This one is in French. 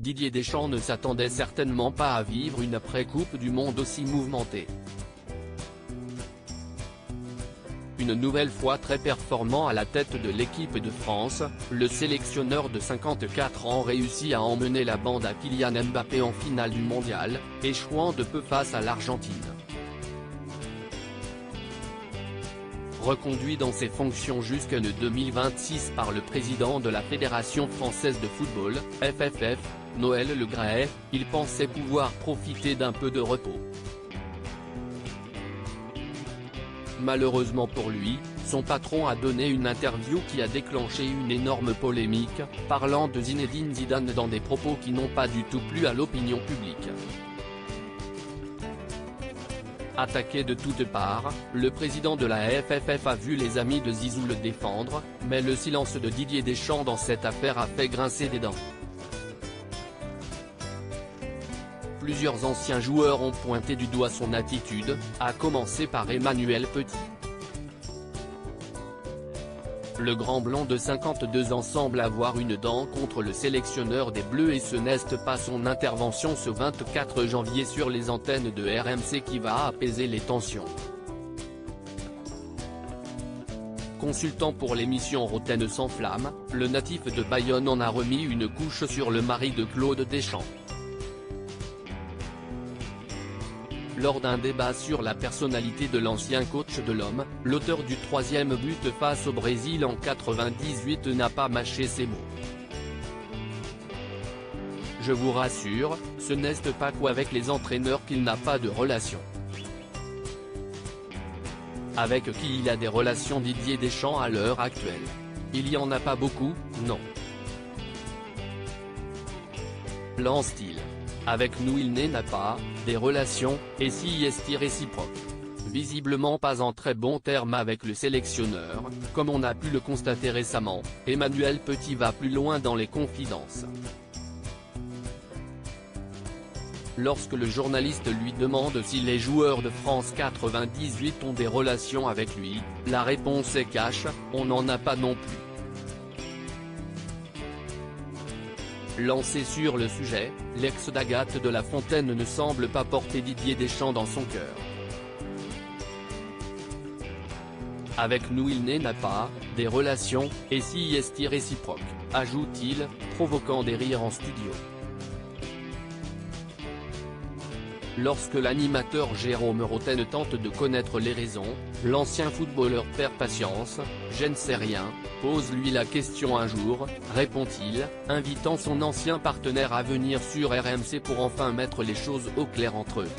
Didier Deschamps ne s'attendait certainement pas à vivre une après-Coupe du Monde aussi mouvementée. Une nouvelle fois très performant à la tête de l'équipe de France, le sélectionneur de 54 ans réussit à emmener la bande à Kylian Mbappé en finale du mondial, échouant de peu face à l'Argentine. Reconduit dans ses fonctions jusqu'en 2026 par le président de la Fédération française de football, FFF, Noël Le Graët, il pensait pouvoir profiter d'un peu de repos. Malheureusement pour lui, son patron a donné une interview qui a déclenché une énorme polémique, parlant de Zinedine Zidane dans des propos qui n'ont pas du tout plu à l'opinion publique. Attaqué de toutes parts, le président de la FFF a vu les amis de Zizou le défendre, mais le silence de Didier Deschamps dans cette affaire a fait grincer des dents. Plusieurs anciens joueurs ont pointé du doigt son attitude, à commencer par Emmanuel Petit. Le grand blanc de 52 ans semble avoir une dent contre le sélectionneur des Bleus et ce n'est pas son intervention ce 24 janvier sur les antennes de RMC qui va apaiser les tensions. Consultant pour l'émission Roten sans flamme, le natif de Bayonne en a remis une couche sur le mari de Claude Deschamps. Lors d'un débat sur la personnalité de l'ancien coach de l'Homme, l'auteur du 3e but face au Brésil en 98 n'a pas mâché ses mots. Je vous rassure, ce n'est pas qu'avec les entraîneurs qu'il n'a pas de relation. Avec qui il a des relations Didier Deschamps à l'heure actuelle? Il y en a pas beaucoup, non. Lance-t-il. Avec nous il n'a pas, des relations, et si est réciproque. Visiblement pas en très bons termes avec le sélectionneur, comme on a pu le constater récemment, Emmanuel Petit va plus loin dans les confidences. Lorsque le journaliste lui demande si les joueurs de France 98 ont des relations avec lui, la réponse est cash, on n'en a pas non plus. Lancé sur le sujet, l'ex d'Agathe de La Fontaine ne semble pas porter Didier Deschamps dans son cœur. Avec nous il n'a pas, des relations, et si est réciproque, ajoute-t-il, provoquant des rires en studio. Lorsque l'animateur Jérôme Roten tente de connaître les raisons, l'ancien footballeur perd patience, je ne sais rien, pose-lui la question un jour, répond-il, invitant son ancien partenaire à venir sur RMC pour enfin mettre les choses au clair entre eux.